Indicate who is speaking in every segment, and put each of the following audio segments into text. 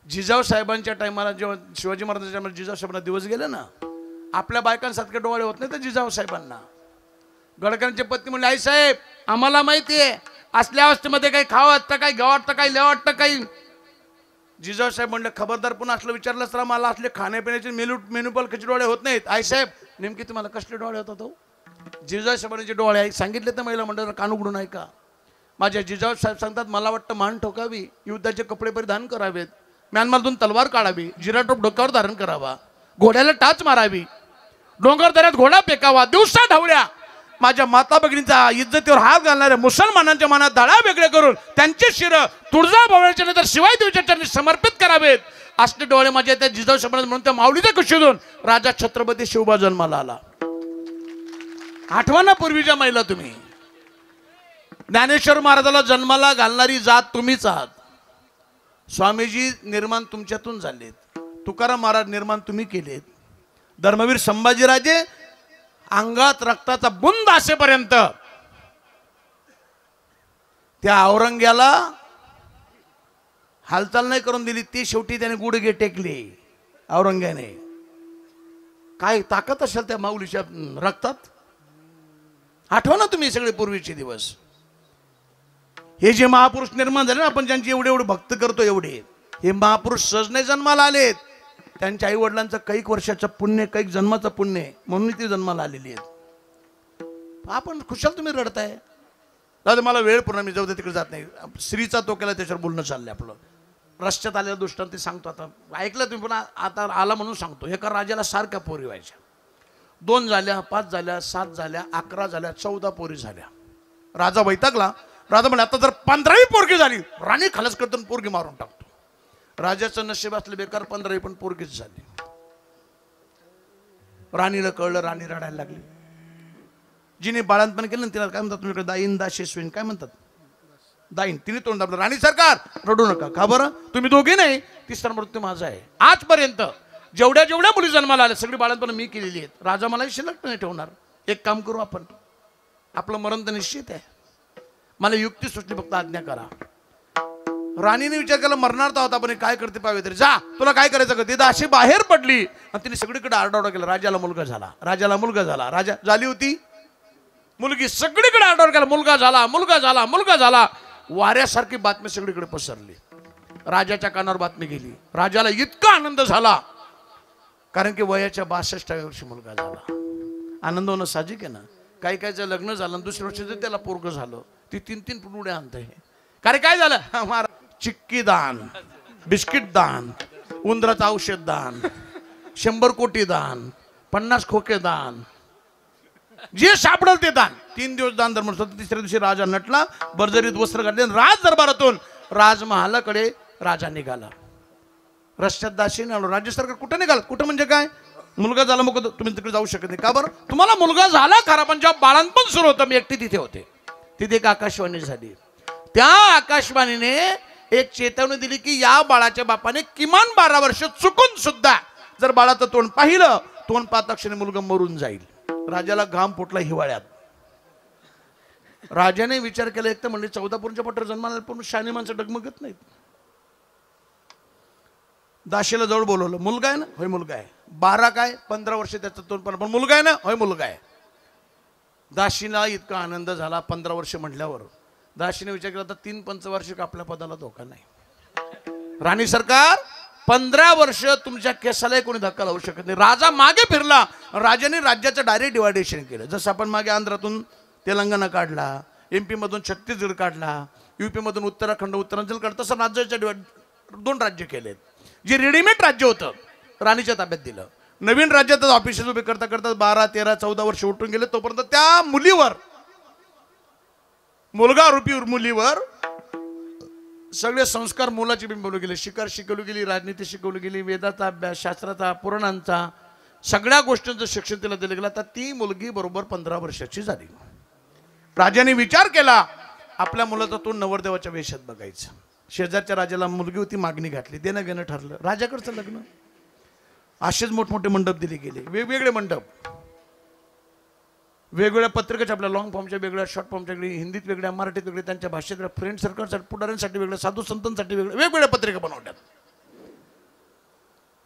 Speaker 1: जिजाऊ साहेबांच्या टायमाला जेव्हा शिवाजी महाराजांच्या टायमाला जिजाऊ साहेबांना दिवस गेले ना, आपल्या बायकांसारखे डोळे होत नाही तर जिजाऊ साहेबांना. गडकरींचे पत्नी म्हणले, आई साहेब आम्हाला माहिती आहे असल्या अवस्थेमध्ये काही खावं वाटतं, काही घ्यावं वाटतं, काही लिहावं वाटतं, काही. जिजाऊ साहेब म्हणले, खबरदार पुन्हा असलं विचारलं तर मला असले खाण्यापिण्याचे मेन्यूपल कसे डोळे होत नाहीत. आई साहेब नेमकी तुम्हाला कसले डोळे होतात हो? जिजाऊ साहेबांचे डोळे आहे सांगितले तर महिला मंडळाला कान उघडून आहे का? माझ्या जिजाऊ साहेब सांगतात, मला वाटतं मान ठोकावी, युद्धाचे कपडे परिधान करावेत, म्यानमारतून तलवार काढावी, जिराटोप डोक्यावर धारण करावा, घोड्याला टाच मारावी, डोंगर दऱ्यात घोडा फेकावा, दिवसा ढवळ्या माझ्या माता भगिनींचा इज्जतीवर हात घालणाऱ्या मुसलमानांच्या मनात धडा वेगळे करून त्यांचे शिर तुळजाभवानीच्या नंतर शिवाय देवीच्या चरणी समर्पित करावेत. असले डोळे माझ्या त्या जिजाऊ साहेबांना म्हणून त्या माऊलीच्या कुशीतून राजा छत्रपती शिवबा जन्माला आला. आठवणा पूर्वीच्या महिला तुम्ही. ज्ञानेश्वर महाराजाला जन्माला घालणारी जात तुम्हीच आहात. स्वामीजी निर्माण तुमच्यातून झालेत, तुकाराम महाराज निर्माण तुम्ही केलेत, धर्मवीर संभाजीराजे अंगात रक्ताचा बुंद असेपर्यंत त्या औरंग्याला हालचाल नाही करून दिली. ती शेवटी त्याने गुडघे टेकले औरंग्याने. काय ताकद असेल त्या माऊलीच्या रक्तात. आठवा ना तुम्ही सगळे पूर्वीचे दिवस. हे जे महापुरुष निर्माण झाले ना, आपण ज्यांची एवढे एवढे भक्त करतो, एवढे हे महापुरुष सहज नाही जन्माला आलेत. त्यांच्या आई वडिलांचं कैक वर्षाचं पुण्य, कैक जन्माचं पुण्य म्हणून ती जन्माला आलेली आहेत. आपण खुशाल तुम्ही रडताय. दादा मला वेळ पूर्ण, मी जाऊ दे तिकडे जात नाही. स्त्रीचा तो केला त्याच्यावर बोलणं चाललंय आपलं. रस्त्यात आलेल्या दृष्टांत ते सांगतो. आता ऐकलं तुम्ही, पण आता आला म्हणून सांगतो. एका राजाला सारख्या पोरी व्हायच्या. 2 झाल्या, 5 झाल्या, 7 झाल्या, 11 झाल्या, 14 पोरी झाल्या. राजा वैतागला. राजा म्हणे, आता जर 15वी पोरगी झाली राणी खलास करतो, पोरगी मारून टाकतो. राजाचं नशीब असलं बेकार, 15वी पण पोरगीच झाली. राणीला कळलं, राणी रडायला लागली. जिने बाळंतपण केलं ना, तिला काय म्हणतात तुमच्याकडे, दाईन दाशेस्वीन काय म्हणतात, दाईन. तिने तोंड दाबलं, राणी सरकार रडू नका. का बरं? तुम्ही दोघे नाही, तिसरा मृत्यू माझा आहे. आजपर्यंत जेवढ्या जेवढ्या मुली जन्माला आल्या सगळी बाळंतपण मी केलेली आहेत. राजा मला शिल्लक नाही ठेवणार. एक काम करू आपण, आपलं मरण तर निश्चित आहे, मला युक्ती सुचली, फक्त आज्ञा करा. राणीने विचार केला, मरणार तर होता पण काय करते पाहावे तरी, जा तुला काय करायचं का. तिथं अशी बाहेर पडली आणि तिने सगळीकडे आरडाओरडा केला. राजाला मुलगा झाला, राजाला मुलगा झाला. राजा झाली होती मुलगी, सगळीकडे आरडाओरडा केला, मुलगा झाला, मुलगा झाला, मुलगा झाला. वाऱ्यासारखी बातमी सगळीकडे पसरली. राजाच्या कानावर बातमी गेली. राजाला इतका आनंद झाला, कारण की वयाच्या 62व्या वर्षी मुलगा झाला. आनंद होणं साहजिक आहे ना. काही काहीचं लग्न झालं, दुसऱ्या वर्षी त्याला पोरग झालं, ती 3-3 पुढे आणते. कारण काय झालं, महाराज चिक्की दान, बिस्किट दान, उंदराचं औषध दान, 100 कोटी दान, 50 खोके दान, जे सापडल ते दान. 3 दिवस दान धर्म. तिसऱ्या दिवशी राजा नटला, बर्जरीत वस्त्र घातले, राज दरबारातून राजमहालाकडे राजा निघाला. रस्त्यात दासीने आलो. राज्य सरकार कुठं निघाल? कुठं म्हणजे काय, मुलगा झाला मग तुम्ही तिकडे जाऊ शकत नाही. का बरं? तुम्हाला मुलगा झाला खरा, पण जेव्हा बाळंतपण सुरू होतं मी एकटी तिथे होते. तिथे एक आकाशवाणी झाली. त्या आकाशवाणीने एक चेतावणी दिली की या बाळाच्या बापाने किमान 12 वर्ष चुकून सुद्धा जर बाळाचं तोंड पाहिलं, तोंड पाहता मुलगा मरून जाईल. राजाला घाम फुटला हिवाळ्यात. राजाने विचार केला, एक तर म्हणजे 14 पोरींच्या पटर जन्माला पण शानी माणसं डगमगत नाहीत. दाशीला जवळ बोलवलं. मुलगा आहे ना? होय मुलगा आहे. 12 काय 15 वर्ष त्याचं तोंड पण मुलगा आहे ना? होय मुलगा आहे. दाशीला इतका आनंद झाला. 15 वर्ष म्हटल्यावर दाशीने विचार केला, तर 3 पंचवार्षिक आपल्या पदाला धोका नाही. राणी सरकार 15 वर्ष तुमच्या केसाला कोणी धक्का लावू शकत नाही. राजा मागे फिरला. राजाने राज्याचं डायरेक्ट डिवायडेशन केलं. जसं आपण मागे आंध्रातून तेलंगणा काढला, MP मधून छत्तीसगड काढला, UP मधून उत्तराखंड उत्तरांचल काढला, तसं राज्याच्या 2 राज्य केलेत. जे रेडीमेड राज्य होतं राणीच्या ताब्यात दिलं. नवीन राज्यात ऑफिसेस उभे करता करता 12, 13, 14 वर्ष उठून गेले. तोपर्यंत त्या मुलीवर, मुलगा रूपी मुलीवर सगळे संस्कार मुलाची बिंबवले गेले. शिकार शिकवली गेली, राजनीती शिकवली गेली, वेदाचा अभ्यास, शास्त्राचा, पुराणांचा, सगळ्या गोष्टींचं शिक्षण तिला दिलं गेलं. आता ती मुलगी बरोबर 15 वर्षाची झाली. राजाने विचार केला, आपल्या मुलाचा तोंड नवरदेवाच्या वेशात बघायचं. शेजारच्या राजाला मुलगी होती, मागणी घातली, देणं घेणं ठरलं. राजाकडचं लग्न. असेच मोठमोठे मंडप दिले गेले, वेगवेगळे मंडप, वेगवेगळ्या पत्रिकाच्या, आपल्या लॉंग फॉर्मच्या वेगळ्या, शॉर्ट फॉर्मच्या वेगळी, हिंदीत वेगळ्या, मराठीत वेगळ्या, त्यांच्या भाषेत, फ्रेंड सर्कलसाठी, पुढाऱ्यांसाठी वेगळं, साधू संतांसाठी वेगळं, वेगवेगळ्या पत्रिका बनवतात.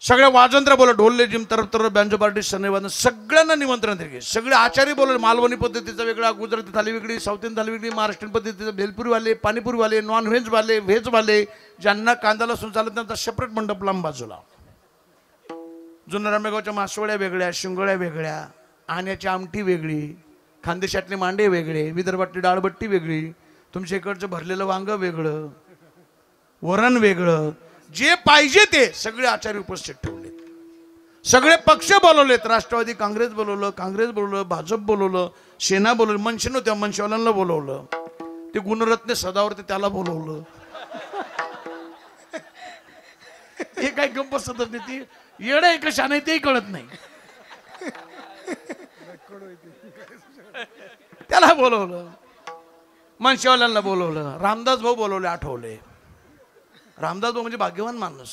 Speaker 1: सगळ्या वाजंत्र बोला, ढोलले जिम तरफ बँजो पार्टी सनेवादन सगळ्यांना निमंत्रण दिले. सगळे आचार्य बोलले, मालवणी पद्धतीचा वेगळा, गुजराती थाली वेगळी, साऊथ इंडियन थाली वेगळी, महाराष्ट्रीयन पद्धतीचा भेलपुरीवाले, पाणीपुरीवाले, नॉन व्हेजवाले, व्हेजवाले, ज्यांना कांदा लसूण चालत त्यांचा सेपरेट मंडप लांब बाजूला. जुन्नर आंबेगावच्या मासवड्या वेगळ्या, शिंगोळ्या वेगळ्या, आण्याची आमटी वेगळी, खानदेशातले मांडे वेगळे, विदर्भातली डाळबट्टी वेगळी, तुमच्या इकडचं भरलेलं वांग वेगळं, वरण वेगळं, जे पाहिजे ते सगळे आचार्य उपस्थित ठेवलेत. सगळे पक्ष बोलवलेत. राष्ट्रवादी काँग्रेस बोलवलं, भाजप बोलवलं, सेना बोलवलं, मनसे नव्हत्या मनसेवाल्यांना बोलवलं, ते गुणरत्न सदावरती त्याला बोलवलं. हे काय गप्प सतत नाही, ती येड आहे कशा नाही तेही कळत नाही. त्याला बोलवलं, मनसेवाल्यांना बोलवलं, रामदास भाऊ बोलवले, आठवले. रामदास भाऊ म्हणजे भाग्यवान माणूस.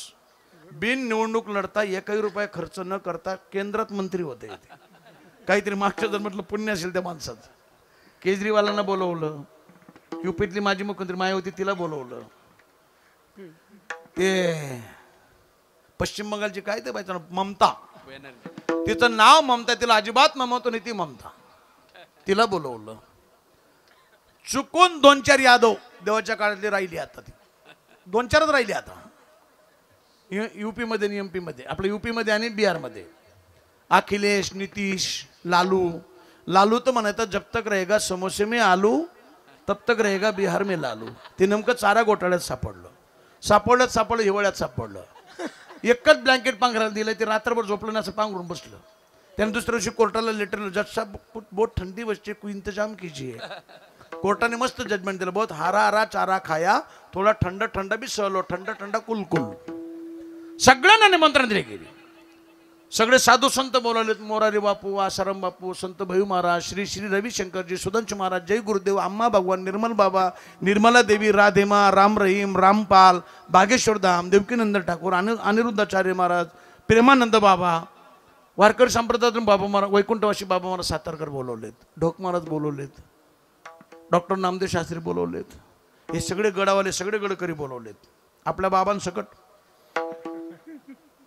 Speaker 1: बिन निवडणूक लढता एकही रुपया खर्च न करता केंद्रात मंत्री होते. काहीतरी मागच्या जन्मातलं पुण्य असेल त्या माणसाचं. केजरीवालांना बोलवलं, युपीतली माजी मुख्यमंत्री मायावती तिला बोलवलं, ते पश्चिम बंगालची काय ते पाहिजे ममता, तिचं नाव ममता, तिला अजिबात नमवतो नाही ती ममता, तिला बोलवलं. चुकून 2-4 यादव देवाच्या काळातली राहिली. आता ती 2-4च राहिली आता युपी मध्ये, एमपी मध्ये, आपल्या युपी मध्ये आणि बिहार मध्ये. अखिलेश, नितीश, लालू तर म्हणायचं जब तक रहेगा समोसे में आलू तब तक रहेगा बिहार में लालू. ते नेमकं चारा घोटाळ्यात सापडलं, हिवाळ्यात सापडलं. एकच ब्लँकेट पांघरायला दिलं, ते रात्रभर झोपलं ना असं पांघरून बसलं. त्याने दुसऱ्या दिवशी कोर्टाला लेटर, जज साहब बहुत ठंडी बच्चे को इंतजाम कीजिए. कोर्टाने मस्त जजमेंट दिलं, बहुत हरा हरा चारा खाया, थोडा ठंडा ठंडा भी सहलो, ठंडा ठंडा कुलकुल. सगळ्यांना निमंत्रण दिले गेले. सगळे साधू संत बोलवलेत, मोरारी बापू, आसाराम बापू, संत भैयू महाराज, श्री श्री रविशंकरजी, सुदंश महाराज, जय गुरुदेव, अम्मा भगवान, निर्मल बाबा, निर्मला देवी, राधेमा, राम रहीम, रामपाल, बागेश्वर धाम, देवकीनंदन ठाकूर, अनिरुद्धाचार्य महाराज, प्रेमानंद बाबा, वारकरी संप्रदायातून बाबा महाराज, वैकुंठवासी बाबा महाराज सातारकर बोलवलेत, ढोक महाराज बोलवलेत, डॉक्टर नामदेव शास्त्री बोलवलेत. हे सगळे गडावाले, सगळे गडकरी बोलवलेत. आपल्या बाबांसकट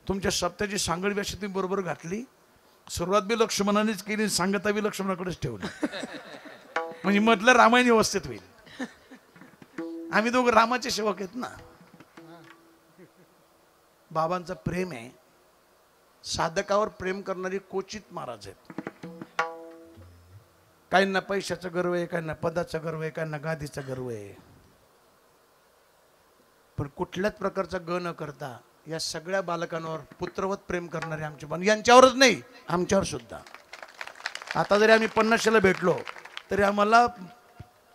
Speaker 1: तुमच्या सप्त्याची सांगड व्याशी तुम्ही बरोबर घातली. सुरुवात बी लक्ष्मणानेच केली, सांगता बी लक्ष्मणाकडेच ठेवली, म्हणजे मधलं रामायण व्यवस्थित होईल. आम्ही दोघं रामाचे सेवक आहेत ना. बाबांचं प्रेम आहे. साधकावर प्रेम करणारी क्वचित महाराज आहेत. काहींना पैशाचा गर्व आहे, काहींना पदाचा गर्व आहे, काहींना गादीचा गर्व आहे, पण कुठल्याच प्रकारचा ग न करता या सगळ्या बालकांवर पुत्रवत प्रेम करणारे आमचे पण, यांच्यावरच नाही आमच्यावर सुद्धा. आता जरी आम्ही 50ला भेटलो तरी आम्हाला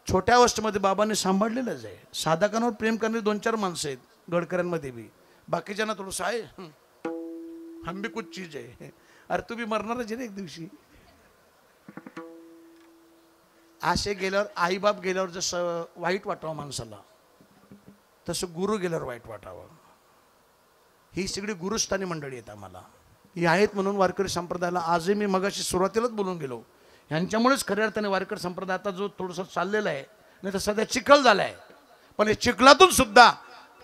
Speaker 1: छोट्या अवस्थेमध्ये बाबांनी सांभाळलेलंच आहे. साधकांवर प्रेम करणारी 2-4 माणसं आहेत गडकऱ्यांमध्ये बी. बाकीच्यांना थोडंसं आहे, हम भी कुछ चीज आहे. अरे तू बी मरणारच आहे ना एक दिवशी. असे गेल्यावर, आईबाप गेल्यावर जसं वाईट वाटावं माणसाला, तसं गुरु गेल्यावर वाईट वाटावं. ही सगळी गुरुस्थानी मंडळी आहेत आम्हाला. ही आहेत म्हणून वारकरी संप्रदायाला आजही मी मगाशी सुरुवातीलाच बोलून गेलो, यांच्यामुळेच खऱ्या अर्थाने वारकरी संप्रदाय आता जो थोडंसं चाललेला आहे, नाही तर सध्या चिखल झाला आहे, पण हे चिखलातून सुद्धा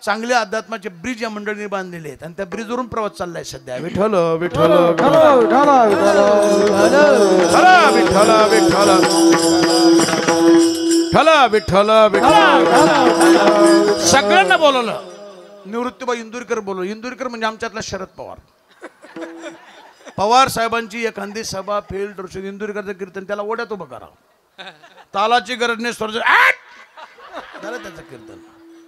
Speaker 1: चांगल्या अध्यात्माचे ब्रिज या मंडळीने बांधलेले आहेत आणि त्या ब्रिजवरून प्रवास चाललाय सध्या. विठ्ठल विठ्ठल विठ्ठल विठ्ठल. सगळ्यांना बोलवलं. निवृत्तीबाई इंदुरीकर बोलवलं. इंदुरीकर म्हणजे आमच्यातला शरद पवार. पवार साहेबांची एखादी सभा फेल ठरवू, इंदुरीकरचं कीर्तन त्याला ओढ्यात उभं करा, तालाची गरज नाही, स्वर झालं त्याचं कीर्तन.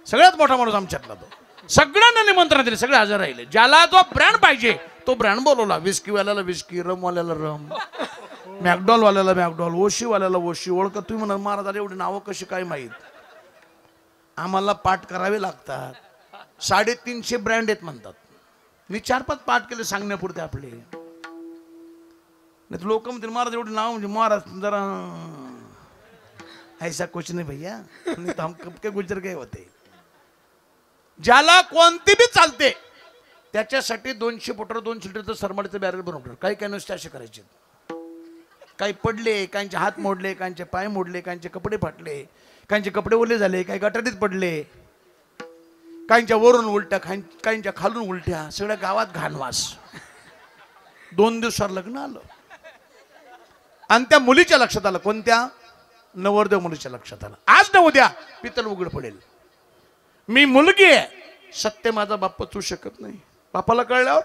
Speaker 1: सगळ्यात मोठा माणूस आमच्यातला तो. सगळ्यांना निमंत्रण दिले, सगळे हजर राहिले. ज्याला जो ब्रँड पाहिजे तो ब्रँड बोलवला. विस्कीवाल्याला विस्की, रमवाल्याला रम, मॅकडॉलवाल्याला मॅकडॉल, ओशीवाल्याला ओशी. ओळख तुम्ही म्हणा महाराजाला एवढी नावं कशी काय माहीत. आम्हाला पाठ करावे लागतात. 350 ब्रँड आहेत म्हणतात. मी 4-5 पाठ केले सांगण्यापुरते आपले. नाही लोक म्हणतील महाराज एवढे नाव, म्हणजे महाराज जरा ऐसा कुछ नाही भैया, नहीं तो हम कब के गुजर गए होते. ज्याला कोणती बी चालते त्याच्यासाठी 200 फुटर 2 लिटरचं सरमाडीचं बॅरल बनवलं. काही काही नुसते असे करायचे. काही पडले, काहींचे हात मोडले, काहींचे पाय मोडले, काहींचे कपडे फाटले, काहींचे कपडे ओले झाले, काही गटारीत पडले. काहींच्या वरून उलट्या, काहींच्या खालून उलट्या, सगळ्या गावात घाणवास. 2 दिवसावर लग्न आलं आणि त्या मुलीच्या लक्षात आलं. कोणत्या? नवरदेव मुलीच्या लक्षात आलं, आज न उद्या पितल उघड पडेल. मी मुलगी आहे, सत्य माझा बाप पचवू शकत नाही. बापाला कळल्यावर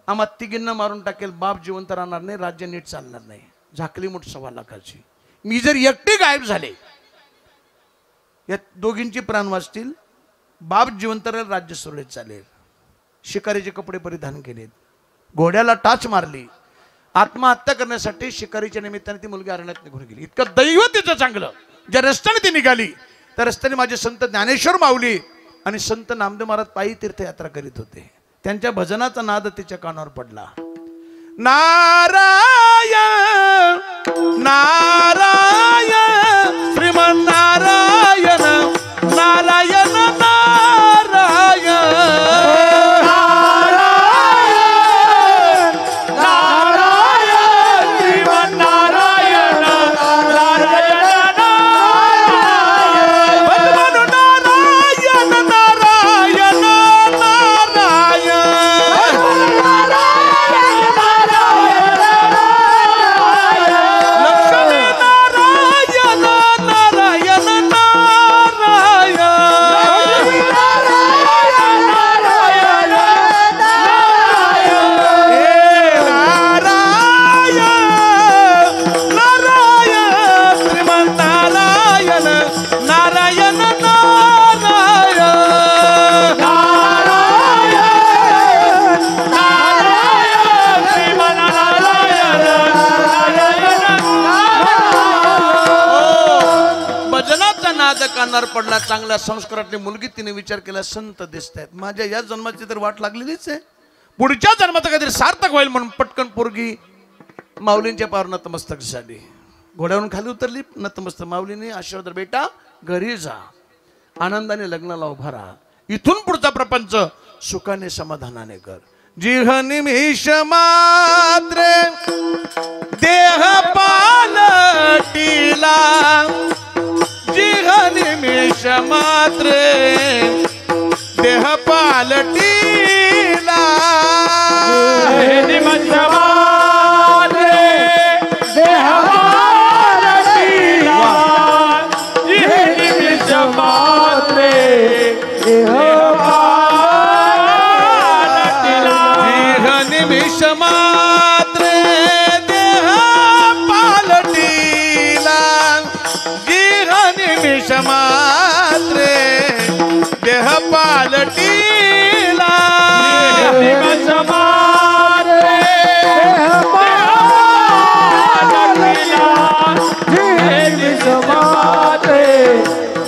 Speaker 1: आम्हा तिघींना मारून टाकेल. बाप जिवंत राहणार नाही, राज्य नीट चालणार नाही. झाकली मोठ 1.25 लाखाची. मी जर एकटी गायब झाले, या दोघींची प्राण वाचतील. बाप जिवंत राहील, राज्य सुरळीत चालेल. शिकारीचे कपडे परिधान केलेत, घोड्याला टाच मारली. आत्महत्या करण्यासाठी शिकारीच्या निमित्ताने ती मुलगी अरण्यात निघून गेली. इतकं दैव तिचं चांगलं. ज्या रस्त्याने ती निघाली त्या रस्त्याने माझे संत ज्ञानेश्वर माऊली आणि संत नामदेव महाराज पायी तीर्थयात्रा करीत होते. त्यांच्या भजनाचा नाद तिच्या कानावर पडला. नारायण नारायण श्रीमन नारायण नारायण कानावर पडला. चांगल्या संस्कारातली मुलगी. तिने विचार केला, संत दिसत आहेत, माझ्या या जन्माची तर वाट लागलेलीच आहे, पुढच्या जन्मात काहीतरी सार्थक होईल म्हणून पटकन पोरगी माऊलींच्या पावर नतमस्तक झाली. घोड्यावरून खाली उतरली, नतमस्तक. माऊलीने आशीर्वाद, बेटा घरी जा, आनंदाने लग्नाला उभा राहा, इथून पुढचा प्रपंच सुखाने समाधानाने कर. जिह निमिष मात्रे देह पालटिला, जिह निमिष मात्रे देह पालटिला, निमिष मात्रे देह पालटिला, जिह निमिष मात्रे देह पालटिला, जिह निमिष मात्रे देह पालटिला, निमिष मात्रे देह पालटिला, निमिष मात्रे देह पालटिला, निमिष मात्रे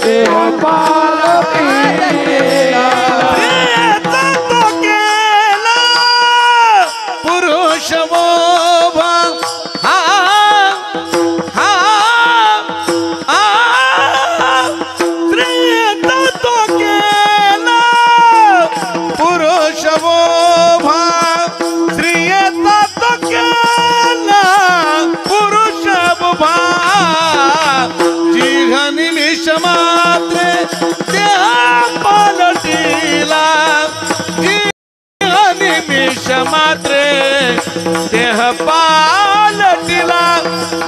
Speaker 1: देह पालटिला. तो केला पुरुष मोभा, निमिष मात्रे देह पालटिला, जिह निमिष मात्रे देह पालटिला,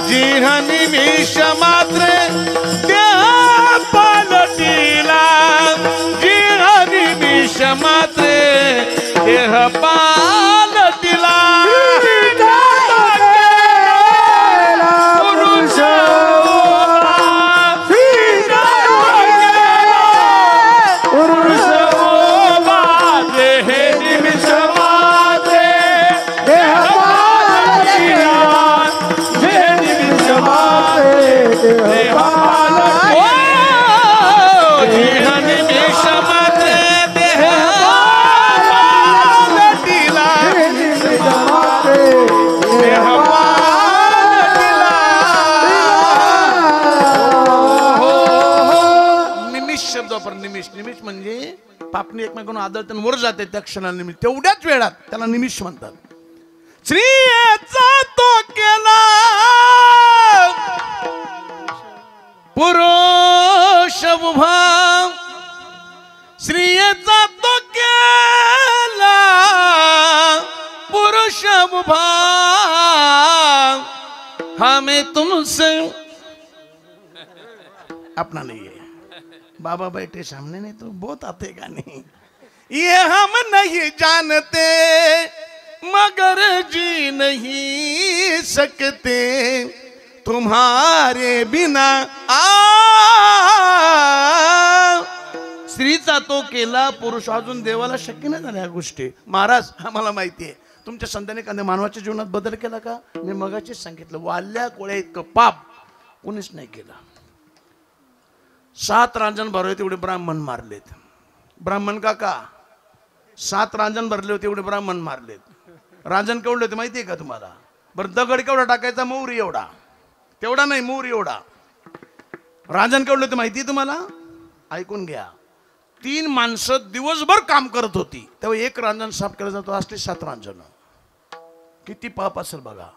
Speaker 1: जिह निमिष मात्रे देह पालटिला, पुरुष निमिष म्हणजे पापणी एकमेकांना आदळताना वर जाते त्या क्षणाला निमिष, तेवढ्याच वेळात त्याला निमिष म्हणतात. स्त्रियेचा तो केला पुरुष उभा, स्त्रियेचा तो केला पुरुष उभा, हमें तुमसे अपना नहीं है। बाबा बैठे सामने नहीं तो बहुत आते गाने, ये हम नहीं जानते मगर जी नहीं सकते तुम्हारे बिना। स्त्रीचा तो केला पुरुष, अजून देवाला शक्य नाही झाल्या ह्या गोष्टी। महाराज आम्हाला माहिती आहे तुमच्या संतांनी एखाद्या मानवाच्या जीवनात बदल केला का? मी मगाशीच सांगितलं, वाल्या कोळ्या इतकं पाप कोणीच नाही केलं। 7 रांजण भरले तेवढे ब्राह्मण मारलेत। ब्राह्मण काका 7 रांजण भरले होते एवढे ब्राह्मण मारलेत। रांजण केवढे होते माहिती आहे का तुम्हाला? बरं दगड केवढा टाकायचा? मोहरी एवढा, तेवढा नाही मोहरी एवढा। रांजण केवढे होते माहिती आहे तुम्हाला? ऐकून घ्या, 3 माणसं दिवसभर काम करत होती तेव्हा एक रांजण साफ केला जातो, असले 7 रांजण। किती पाप असेल बघा।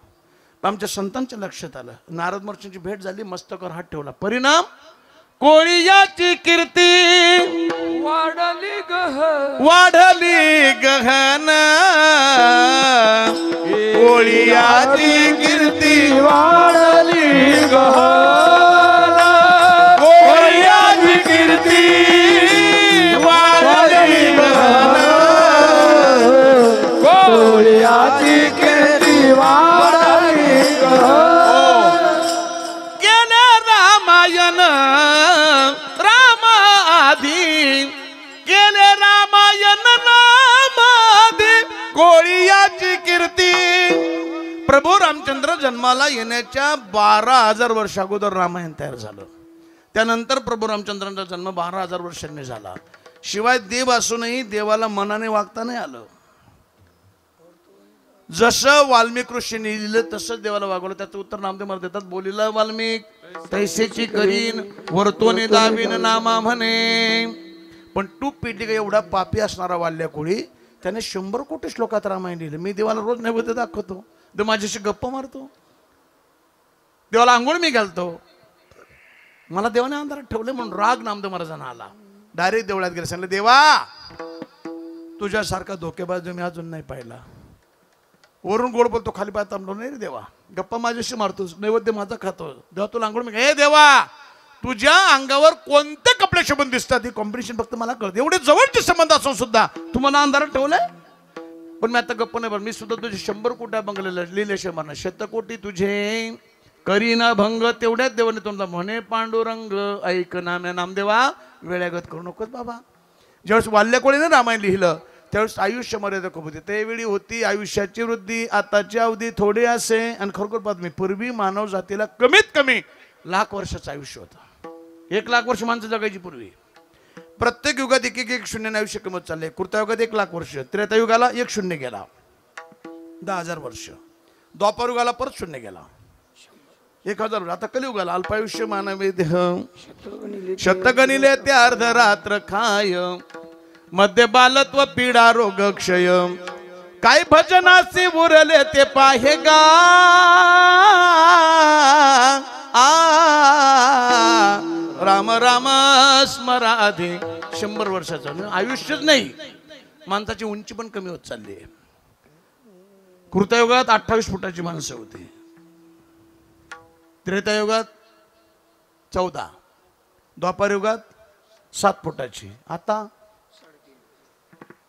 Speaker 1: आमच्या संतांच्या लक्षात आलं, नारद महर्षींची भेट झाली, मस्तकावर हात ठेवला, परिणाम कोळीयाची कीर्ती वाढली गहन, कोळीयाची कीर्ती वाढली गहन, कोळीयाची कीर्ती वाढली गहन, कोळीयाची कीर्ती वाढली गहन। गेले रामायण रामाधी, गेले रामायण नामाधी, कोळीयाची कीर्ती। प्रभू रामचंद्र जन्माला येण्याच्या 12,000 वर्ष अगोदर रामायण तयार झालं। त्यानंतर प्रभू रामचंद्रांचा जन्म 12,000 वर्षांनी झाला। शिवाय देव असूनही देवाला मनाने वागता नाही आलं। जसं वाल्मिक ऋषींनी लिहिलं तसंच देवाला वागवलं। त्याचं उत्तर नामदेव महाराज देतात, बोलिला वाल्मिक तैसेची करीन, वर्तोने दावीन नामा म्हणे। पण तू पिढी एवढा पापी असणारा वाल्या कोळी, त्याने 100 कोटी श्लोकात रामायण लिहिलं। मी देवाला रोज नैवेद्य दाखवतो, देव माझ्याशी गप्पा मारतो, देवाला आंघोळ मी घालतो। मला देवाने अंधारात ठेवले म्हणून राग नामदेव महाराजांना आला। डायरेक्ट देवळात गेले, सांगले देवा तुझ्यासारखा धोकेबाज मी अजून नाही पाहिला। वरून गोड बोलतो, खाली पाय थांबलो नाही रे देवा, गप्पा माझ्याशी मारतोस, नैवेद्य माझा खातो, देवा तुला आंघोळ मी। हे देवा तुझ्या अंगावर कोणते कपडे शोभून दिसतात ही कॉम्बिनेशन फक्त मला कळते। एवढे जवळचे संबंध असून सुद्धा तुम्हाला अंधारात ठेवलंय। पण मी आता गप्प नाही बरं, मी सुद्धा तुझे 100 कोट्या बंगले लिहिल्याशिवाय म्हणा, 100 कोटी तुझे करीना भंग। तेवढ्याच देवाने तुमचा म्हणे पांडुरंग ऐक नाम्या नामदेवा, वेळागत करू नकोस बाबा। ज्यावेळेस वाल्या कोळीने रामायण लिहिलं त्यावेळेस आयुष्य मर्यादा खूप होती। त्यावेळी होती आयुष्याची वृद्धी, आताची अवधी थोडी असे। आणि खरोखर पाहत मी पूर्वी मानव जातीला कमीत कमी 1,00,000 वर्षाचं आयुष्य होतं। 1,00,000 वर्ष माणसं जगायची पूर्वी। प्रत्येक युगात एक शून्याने आयुष्य कमत चालले। कृतयुगात 1,00,000 वर्ष, त्रेतायुगाला 1 शून्य गेला 10,000 वर्ष, द्वापारयुगाला परत शून्य गेला 1,000 वर्ष। आता कलियुगाला अल्पायुष्य मानवी देह, शतगणिले ते अर्धरात्र खाय, मध्य बालत्व पीडा रोग क्षय, काय भजनासी उरले ते पाहेगा। राम राम स्मराधी 100 वर्षाचं आयुष्यच नाही, माणसाची उंची पण कमी होत चालली आहे। कृतयुगात 28 फुटाची माणसं होती, त्रेतायुगात 14, द्वापारयुगात 7 फुटाची। आता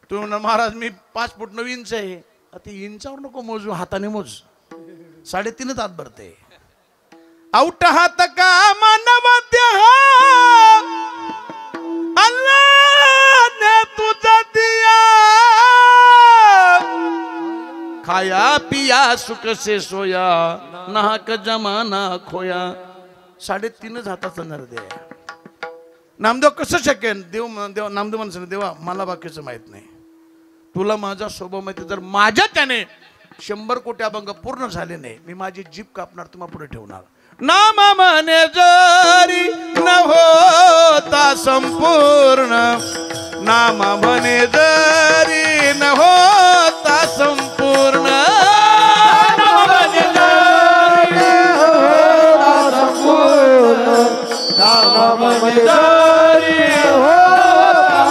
Speaker 1: तुम्ही महाराज मी 5 फूट 9 इंच आहे, आता इंचावर नको मोजू, हाताने मोज, 3.5 हात भरते। औट हात का मानवत्य अल्लाह ने तुझा दिया, खाया पिया सुख से सोया, नाहक जमाना खोया। 3.5 हाताचा नरदे आहे। नामदेव कसं शक्य? देव नामदेव म्हणून देवा मला बाकीचं माहित नाही, तुला माझा स्वभाव माहिती। जर माझ्या त्याने 100 कोटी अभंग पूर्ण झाले नाही, मी माझी जीभ कापणार, तुम्हाला पुढे ठेवणार। नाम म्हणे जरी न होता संपूर्ण, नाम म्हणे जरी न होता संपूर्ण, नाम म्हणे जरी न होता संपूर्ण, नाम म्हणे जरी न होता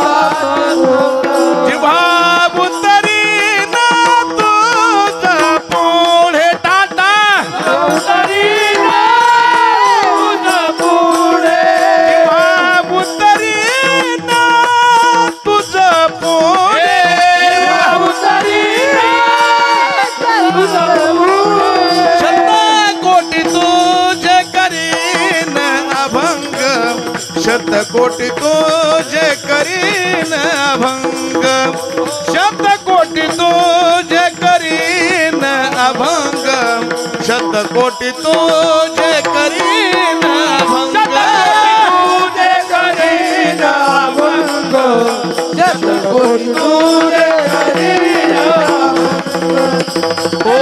Speaker 1: शतकोटी तुझे करीन अभंग, शतकोटी तुझे करीन अभंग, शतकोटी तुझे करीन अभंग,
Speaker 2: तुझे करीन अभंग, शतकोटी तुझे करीन अभंग।
Speaker 1: हो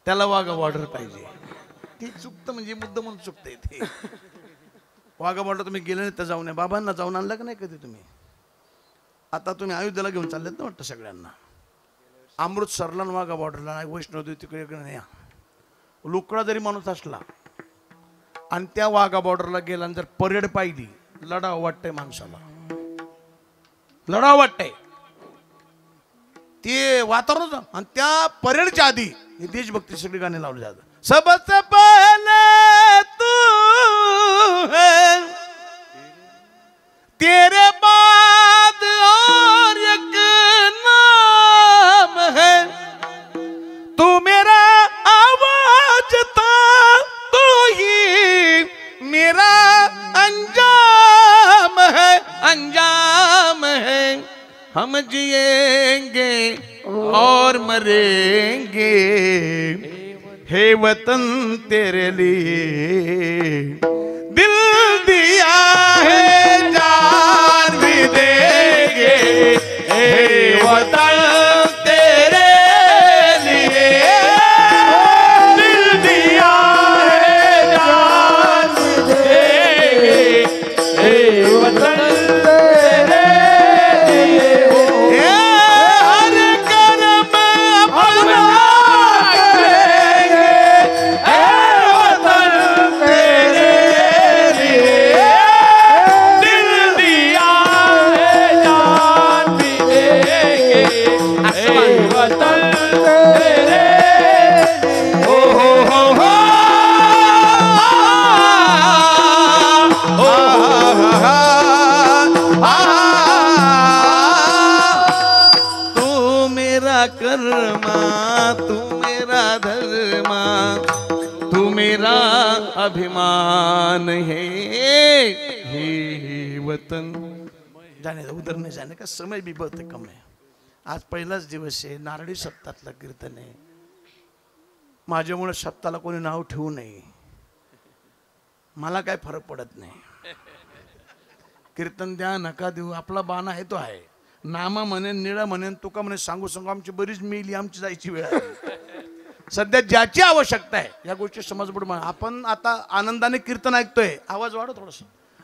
Speaker 1: त्याला वाघा बॉर्डर पाहिजे. ते चुकतं म्हणजे मुद्दा म्हणून चुकतंय ते. वाघा बॉर्डर तुम्ही गेले नाही तर जाऊन या. बाबांना जाऊन आणलं का नाही कधी तुम्ही? आता तुम्ही अयोध्येला घेऊन चाललेत ना वाटतं सगळ्यांना. अमृतसरला वाघा बॉर्डरला नाही, वैष्णोदेवी तिकडे नाही. लुकडा जरी माणूस असला आणि त्या वाघा बॉर्डरला गेला आणि जर परेड पाहिली, लढाव वाटतंय माणसाला, लढाव वाटतंय. ते वातावरण आणि त्या परेडच्या आधी हे देशभक्ती सगळी गाणी लावली जातात. सबसे पहले तू है, तेरे बाद और एक नाम है, तू मेरा आवाज था तो ही मेरा अंजाम है, अंजाम है. हम जिएंगे और मरेंगे, हे वतन तेरे लिए दिल दिया है, जान भी देंगे, हे वतन तेरे लिए दिल दिया है, जान भी देंगे, हे वतन कर्मा, तू मेरा धर्मा, तू मेरा अभिमान है, हे वतन. जाने उधर नहीं जाने का, समय भी बहुत कम है. आज पहिलाच दिवस आहे, नारळी सप्तातलं कीर्तन आहे. माझ्यामुळे सप्ताला कोणी नाव ठेवू नये, मला काय फरक पडत नाही. कीर्तन द्या नका देऊ, आपला बाणा आहे तो आहे. नामा म्हणेन, निळा म्हणेन, तुका म्हणे, सांगू सांगू आमची बरीच मेली, आमची जायची वेळ आहे. सध्या ज्याची आवश्यकता आहे या गोष्टी समजपड. आपण आता आनंदाने कीर्तन ऐकतोय, आवाज वाढव थोडस,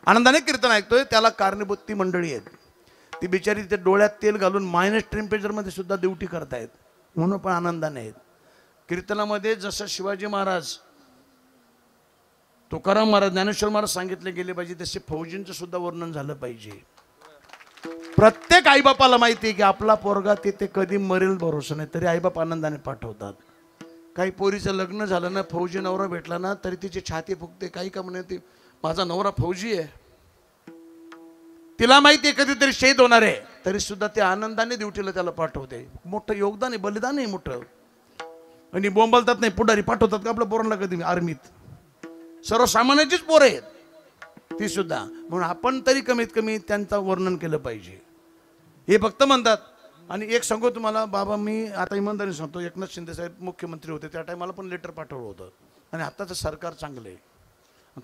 Speaker 1: आनंदाने कीर्तन ऐकतोय, त्याला कारणीभूत ती मंडळी आहेत. ती बिचारी ते डोळ्यात तेल घालून मायनस टेम्परेचरमध्ये सुद्धा ड्युटी करतायत, म्हणून पण आनंदाने आहेत. कीर्तनामध्ये जसं शिवाजी महाराज, तुकाराम महाराज, ज्ञानेश्वर महाराज सांगितले गेले पाहिजे, तसे फौजींचं सुद्धा वर्णन झालं पाहिजे. प्रत्येक आईबापाला माहिती आहे की आपला पोरगा तिथे कधी मरेल भरोसा नाही, तरी आईबाप आनंदाने पाठवतात. काही पोरीचं लग्न झालं ना, फौजी नवरा भेटला ना, तरी तिची छाती फुगते. काही का म्हणे, माझा नवरा फौजी आहे, तिला माहिती आहे कधीतरी शहीद होणार आहे, तरी सुद्धा ते आनंदाने ड्युटीला त्याला पाठवते. मोठं योगदान आहे, बलिदान आहे मोठं. आणि बोंबलतात नाही, पुढारी पाठवतात का आपल्या पोरांना कधी आर्मीत? सर्वसामान्याचीच पोरं आहेत ती सुद्धा. म्हणून आपण तरी कमीत कमी त्यांचं वर्णन केलं पाहिजे. हे फक्त म्हणतात. आणि एक सांगू तुम्हाला बाबा, मी आता इमानदारी सांगतो, एकनाथ शिंदे साहेब मुख्यमंत्री होते त्या टायमाला पण लेटर पाठवलं होतं. आणि आत्ताचं सरकार चांगलं आहे.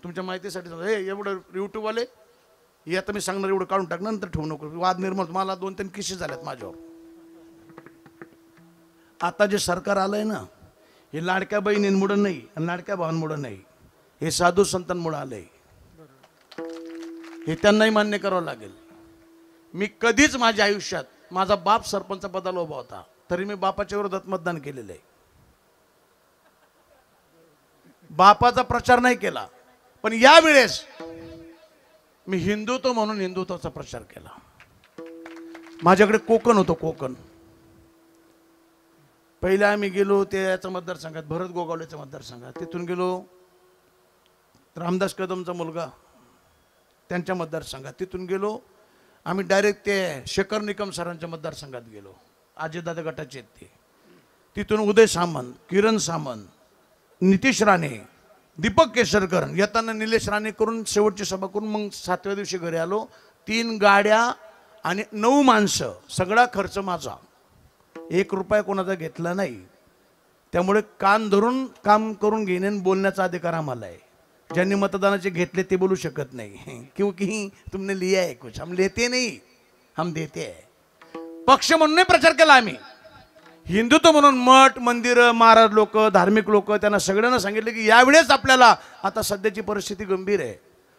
Speaker 1: तुमच्या माहितीसाठी सांगतो, हे एवढं यूट्यूबवाले हे आता मी सांगणार एवढं काढून टाक, नंतर ठेवू नको, वाद निर्माण. मला 2-3 किस्से झालेत माझ्यावर. आता जे सरकार आलंय ना, हे लाडक्या बहिणींमुळे नाही आणि लाडक्या भावांमुळे नाही, हे साधू संतांमुळे आलंय. हे त्यांनाही मान्य करावं लागेल. मी कधीच माझ्या आयुष्यात, माझा बाप सरपंच पदाला उभा होता तरी मी बापाच्या विरोधात मतदान केलेलं आहे. बापाचा प्रचार नाही केला. पण यावेळेस मी हिंदुत्व म्हणून हिंदुत्वाचा प्रचार केला. माझ्याकडे कोकण होतं, कोकण. पहिला आम्ही गेलो ते याचा मतदारसंघात, भरत गोगावलेच्या मतदारसंघात. तिथून गेलो रामदास कदमचा मुलगा त्यांच्या मतदारसंघात. तिथून गेलो आम्ही डायरेक्ट ते शेखर निकम सरांच्या मतदारसंघात गेलो. अजितदादा गटाचे आहेत ते. तिथून उदय सामंत, किरण सामंत, नितीश राणे, दीपक केसरकर, येताना निलेश राणे करून शेवटची सभा करून मग 7व्या दिवशी घरी आलो. 3 गाड्या आणि 9 माणसं, सगळा खर्च माझा. 1 रुपया कोणाचा घेतला नाही. त्यामुळे कान धरून काम करून घेणे आणि बोलण्याचा अधिकार आम्हाला आहे. ज्यांनी मतदानाचे घेतले ते बोलू शकत नाही, क्योंकि तुमने लिया है कुछ, हम लेते नहीं, हम देते है. पक्ष म्हणून नाही प्रचार केला आम्ही, हिंदुत्व म्हणून. मठ, मंदिर, महाराज लोक, धार्मिक लोक, त्यांना सगळ्यांना सांगितलं की यावेळेस आपल्याला, आता सध्याची परिस्थिती गंभीर आहे.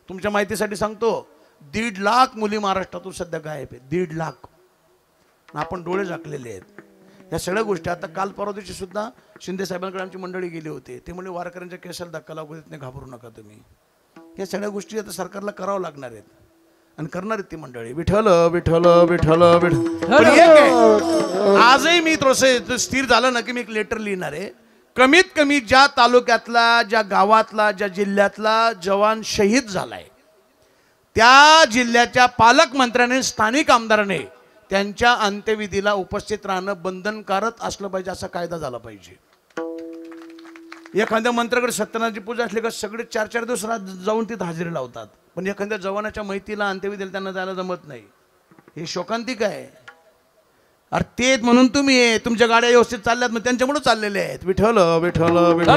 Speaker 1: तुमच्या माहितीसाठी सांगतो, 1.5 लाख मुली महाराष्ट्रातून सध्या गायब आहेत. 1.5 लाख. आपण डोळे झाकलेले आहेत. या सगळ्या गोष्टी आता काल परवा दिवशी सुद्धा शिंदे साहेबांकडे आमची मंडळी गेली होती. ते म्हणजे वारकऱ्यांच्या केसाला धक्का लागू देत नाही, घाबरू नका तुम्ही. या सगळ्या गोष्टी आता सरकारला करावं लागणार आहेत आणि करणार आहेत ती मंडळी. विठ्ठल विठ्ठल विठ्ठल विठ्ठल. पण एक आहे, आजही मी थोडंसं स्थिर झालं ना की मी एक लेटर लिहिणार आहे. कमीत कमी ज्या तालुक्यातला, ज्या गावातला, ज्या जिल्ह्यातला जवान शहीद झालाय, त्या जिल्ह्याच्या पालकमंत्र्याने, स्थानिक आमदाराने त्यांच्या अंत्यविधीला उपस्थित राहणं बंधनकारक असलं पाहिजे. असा कायदा झाला पाहिजे. एखाद्या मंत्र्याकडे सत्यनारायणची पूजा असली का सगळे 4-4 दिवस जाऊन तिथं हजेरी लावतात, पण एखाद्या जवानाच्या मैतीला, अंत्यविधीला त्यांना जायला जमत नाही. हे शोकांतिक आहे. अरे तेच म्हणून तुम्ही तुमच्या गाड्या व्यवस्थित चालल्यात, मग त्यांच्यामुळे चाललेले आहेत. विठ्ठल विठ्ठल विठ्ठल.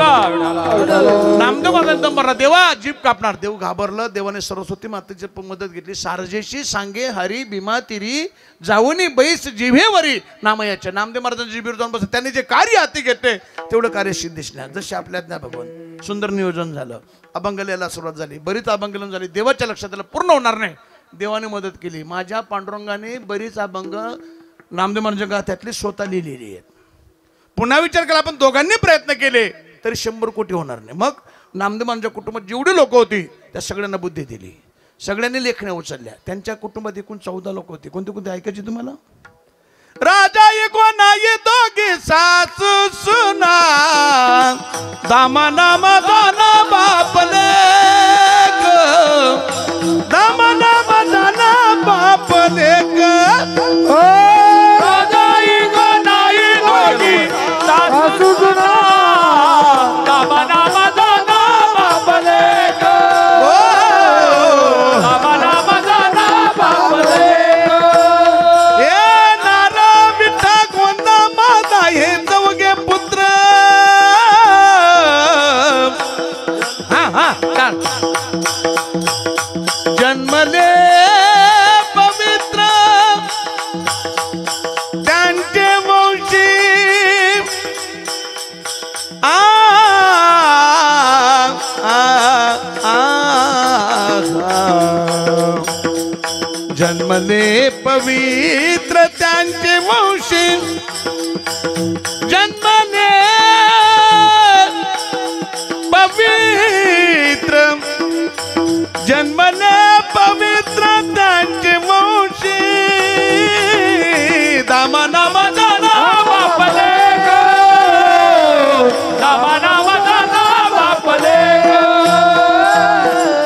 Speaker 1: नामदेव एकदम बरं, देवा जीप कापणार. देव घाबरलं. देवाने सरस्वती मातेची मदत घेतली. सारजेशी सांगे हरी भीमा तिरी जाऊनी बैस जिभेवरी नामयाच्या. नामदेव महाराजांच्या जिभेवर जाऊन बसत त्यांनी जे कार्य हाती घेतले तेवढं कार्य सिद्धीश नाही. जसे आपल्या ज्ञा भगवान. सुंदर नियोजन झालं. अभंगलेला सुरुवात झाली. बरीच अभंगलन झाली. देवाच्या लक्षात आलं पूर्ण होणार नाही, देवाने मदत केली. माझ्या पांडुरंगाने बरीच अभंग नामदेव महाराजांच्या गाथ्यातली स्वतः लिहिलेली आहेत. पुन्हा विचार केला आपण दोघांनी प्रयत्न केले तरी 100 कोटी होणार नाही. मग नामदेव महाराजांच्या कुटुंबात जेवढी लोक होती त्या सगळ्यांना बुद्धी दिली. सगळ्यांनी लेखण्या उचलल्या. त्यांच्या कुटुंबात एकूण 14 लोक होती. कोणती कोणती ऐकायची तुम्हाला? राजा ये कोणा ये दोघे सासू सुना, दामा नामा दाना बापले ग, दामा नामा दाना बापले ग. जन्मले पवित्र त्यांचे वंशी, जन्मले पवित्र त्यांचे वंशी, जन्मले पवित्र, जन्मले पवित्र त्यांचे वंशी, दामा नामा दाना बापले ग, दामा नामा दाना बापले ग.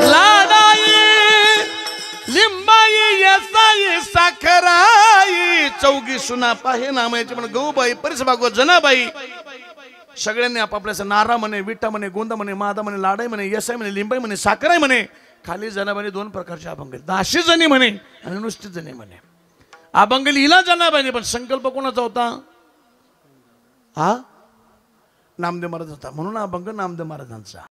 Speaker 1: लाडाई लिंबाई येसाई साखराई, चौघी सुना पाहे नामायचे म्हणे. गौबाई, परिसभागवत, जनाबाई. सगळ्यांनी आपापल्या नारा म्हणे, विटा म्हणे, गोंदा म्हणे, मादा म्हणे, लाडाई म्हणे, येसाई म्हणे, लिंबाई म्हणे, साखराई म्हणे. खाली जनाबाईने 2 प्रकारचे अभंग, 10 जणी म्हणे आणि नुसती जणी म्हणे. अभंग लिहिला जनाबाईने, पण संकल्प कोणाचा होता? हा, नामदेव महाराज होता. म्हणून अभंग नामदेव महाराजांचा.